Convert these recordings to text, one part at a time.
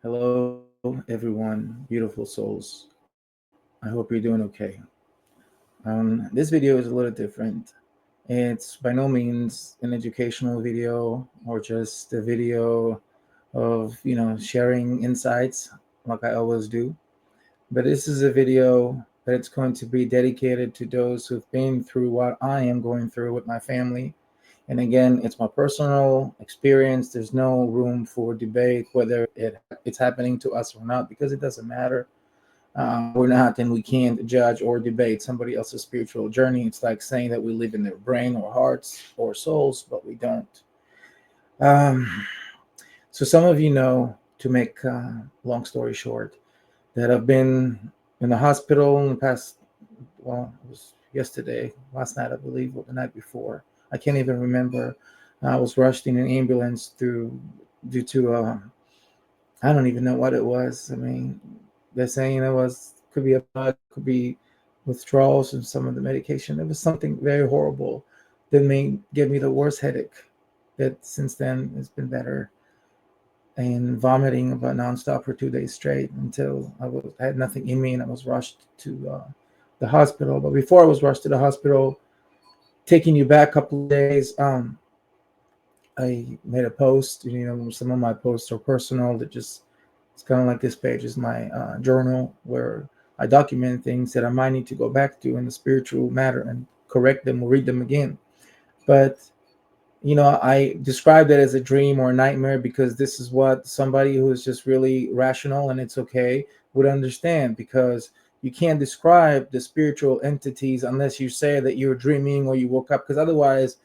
Hello, everyone, beautiful souls. I hope you're doing okay. This video is a little different. It's by no means an educational video or just a video of, sharing insights like I always do. But this is a video that it's going to be dedicated to those who've been through what I am going through with my family. And again, it's my personal experience. There's no room for debate whether it's happening to us or not, because it doesn't matter. We're not, and we can't judge or debate somebody else's spiritual journey. It's like saying that we live in their brain or hearts or souls, but we don't. Um, so some of you know, to make long story short, that I've been in the hospital in the past, well, it was yesterday, last night, I believe, or the night before. I can't even remember. I was rushed in an ambulance due to I don't even know what it was. I mean, they're saying it was could be a bug, could be withdrawals from some of the medication. It was something very horrible that made give me the worst headache. That since then has been better, and vomiting about nonstop for 2 days straight until I had nothing in me, and I was rushed to the hospital. But before I was rushed to the hospital, taking you back a couple of days, I made a post. Some of my posts are personal. That just it's kind of like this page is my journal where I document things that I might need to go back to in the spiritual matter and correct them or read them again. But I describe that as a dream or a nightmare because this is what somebody who is just really rational, and it's okay, would understand, because you can't describe the spiritual entities unless you say that you're dreaming or you woke up, because otherwise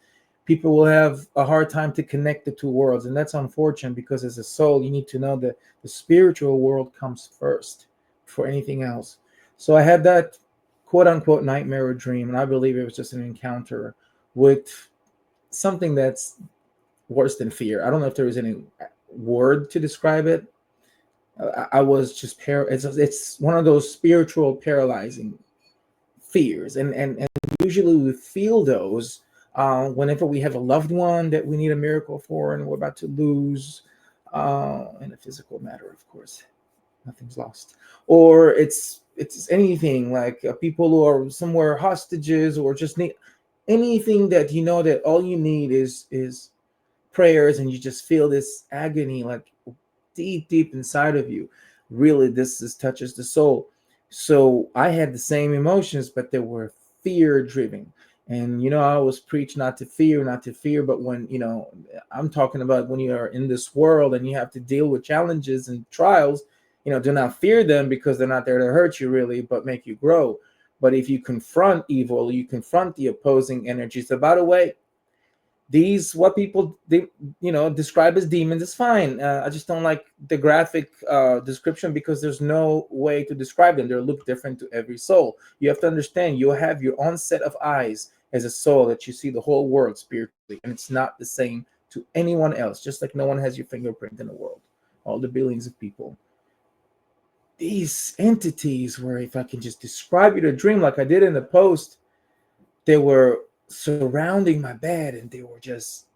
people will have a hard time to connect the two worlds. And that's unfortunate, because as a soul, you need to know that the spiritual world comes first before anything else. So I had that quote unquote nightmare or dream, and I believe it was just an encounter with something that's worse than fear. I don't know if there is any word to describe it. I was just it's one of those spiritual paralyzing fears, and usually we feel those whenever we have a loved one that we need a miracle for, and we're about to lose, in a physical matter, of course. Nothing's lost. Or it's anything like people who are somewhere hostages, or just need anything that that all you need is prayers, and you just feel this agony like deep inside of you. Really, this is touches the soul. So I had the same emotions, but they were fear driven. And I always preach not to fear, not to fear. But when I'm talking about when you are in this world and you have to deal with challenges and trials, do not fear them, because they're not there to hurt you really, but make you grow. But if you confront evil, you confront the opposing energies. So by the way, these what people describe as demons is fine. I just don't like the graphic description, because there's no way to describe them. They look different to every soul. You have to understand, you have your own set of eyes as a soul, that you see the whole world spiritually, and it's not the same to anyone else. Just like no one has your fingerprint in the world, all the billions of people. These entities, where if I can just describe you the dream like I did in the post, they were surrounding my bed, and they were just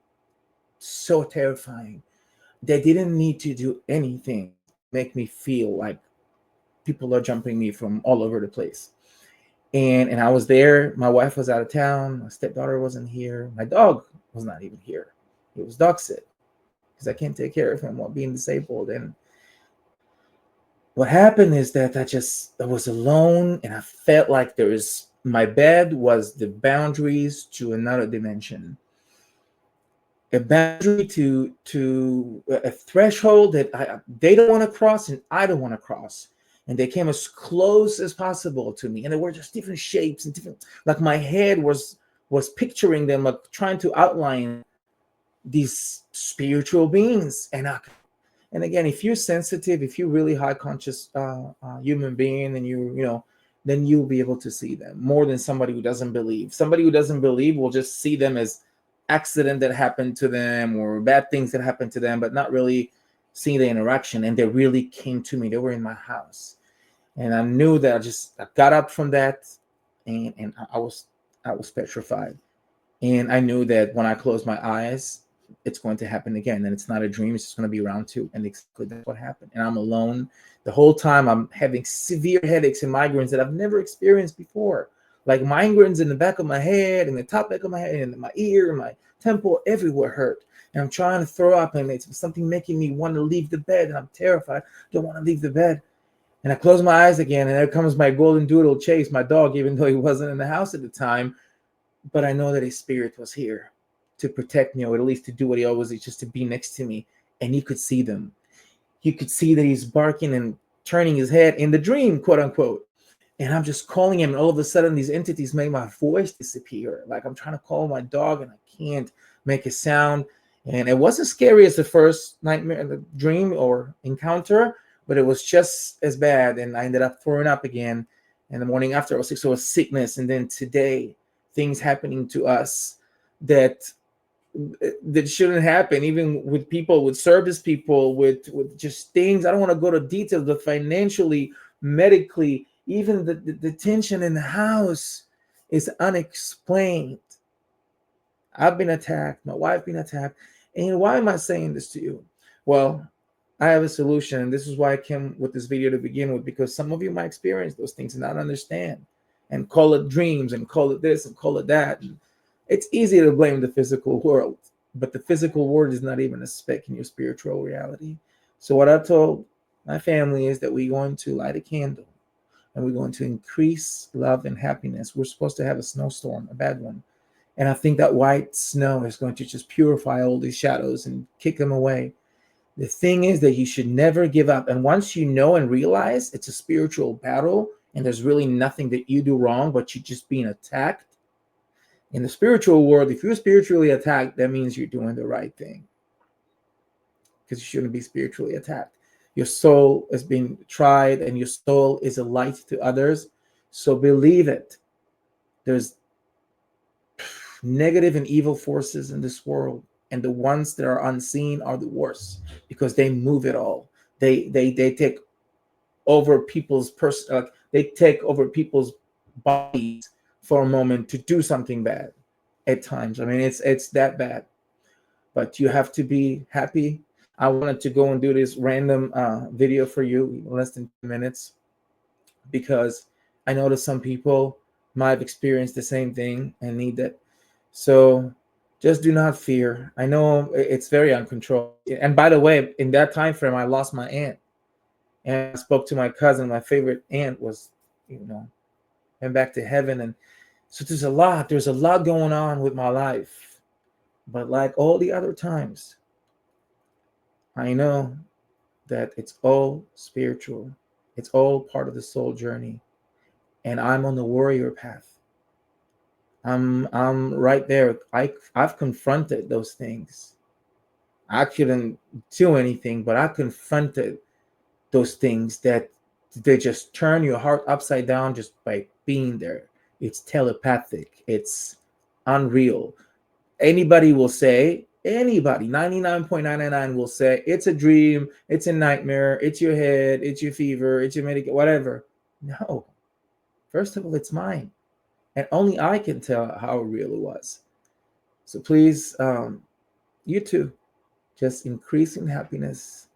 so terrifying. They didn't need to do anything to make me feel like people are jumping me from all over the place. And I was there. My wife was out of town. My stepdaughter wasn't here. My dog was not even here. He was dog sit, because I can't take care of him while being disabled. And what happened is that I was alone, and I felt like my bed was the boundaries to another dimension, a boundary to a threshold that they don't want to cross and I don't want to cross. And they came as close as possible to me, and they were just different shapes and different, like my head was picturing them, like trying to outline these spiritual beings. And again, if you're sensitive, if you're really high conscious human being, and then you'll be able to see them more than somebody who doesn't believe. Somebody who doesn't believe will just see them as accident that happened to them, or bad things that happened to them, but not really seeing the interaction. And they really came to me. They were in my house, and I knew that I got up from that, and I was petrified. And I knew that when I closed my eyes, it's going to happen again. And it's not a dream, it's just going to be round two. And exactly that's what happened. And I'm alone. The whole time I'm having severe headaches and migraines that I've never experienced before. Like migraines in the back of my head, and the top back of my head, and my ear, and my temple, everywhere hurt. And I'm trying to throw up, and it's something making me want to leave the bed. And I'm terrified. Don't want to leave the bed. And I close my eyes again, and there comes my golden doodle Chase, my dog, even though he wasn't in the house at the time. But I know that his spirit was here to protect me, or at least to do what he always did, just to be next to me. And you could see them. You could see that he's barking and turning his head in the dream, quote unquote. And I'm just calling him, and all of a sudden these entities make my voice disappear. Like I'm trying to call my dog and I can't make a sound. And it wasn't scary as the first nightmare, the dream or encounter, but it was just as bad. And I ended up throwing up again. And the morning after I was sick, so it was sickness. And then today, things happening to us that shouldn't happen, even with people, with service people, with just things. I don't want to go to details, but financially, medically, even the tension in the house is unexplained. I've been attacked, my wife been attacked. And why am I saying this to you? Well, I have a solution, and this is why I came with this video to begin with, because some of you might experience those things and not understand, and call it dreams, and call it this, and call it that. And it's easy to blame the physical world, but the physical world is not even a speck in your spiritual reality. So what I've told my family is that we're going to light a candle, and we're going to increase love and happiness. We're supposed to have a snowstorm, a bad one. And I think that white snow is going to just purify all these shadows and kick them away. The thing is that you should never give up. And once you know and realize it's a spiritual battle, and there's really nothing that you do wrong, but you're just being attacked. In the spiritual world, if you're spiritually attacked, that means you're doing the right thing, because you shouldn't be spiritually attacked. Your soul is being tried, and your soul is a light to others. So believe it. There's negative and evil forces in this world, and the ones that are unseen are the worst, because they move it all. They take over people's they take over people's bodies for a moment to do something bad at times. I mean, it's that bad. But you have to be happy. I wanted to go and do this random video for you, less than 10 minutes, because I know that some people might have experienced the same thing and need that. So just do not fear. I know it's very uncontrolled. And by the way, in that time frame, I lost my aunt. And I spoke to my cousin. My favorite aunt was, went back to heaven. And so there's a lot going on with my life. But like all the other times, I know that it's all spiritual. It's all part of the soul journey. And I'm on the warrior path. I'm right there. I've confronted those things. I couldn't do anything, but I confronted those things that they just turn your heart upside down just by being there. It's telepathic. It's unreal. Anybody will say, 99.999 will say, it's a dream, it's a nightmare, it's your head, it's your fever, it's your medication, whatever. No. First of all, it's mine. And only I can tell how real it was. So please, you too, just increase in happiness.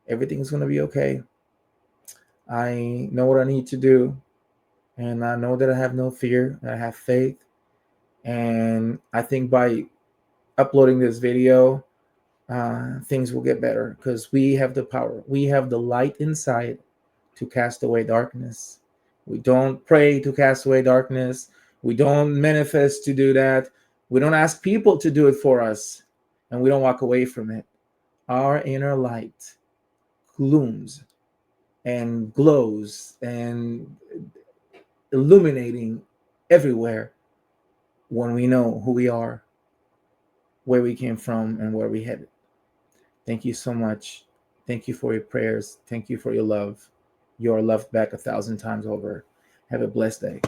Everything's going to be okay. I know what I need to do. And I know that I have no fear. I have faith. And I think by uploading this video, things will get better, because we have the power. We have the light inside to cast away darkness. We don't pray to cast away darkness. We don't manifest to do that. We don't ask people to do it for us, and we don't walk away from it. Our inner light glooms and glows and illuminating everywhere when we know who we are, where we came from, and where we headed. Thank you so much. Thank you for your prayers. Thank you for your love. You are loved back 1,000 times over. Have a blessed day.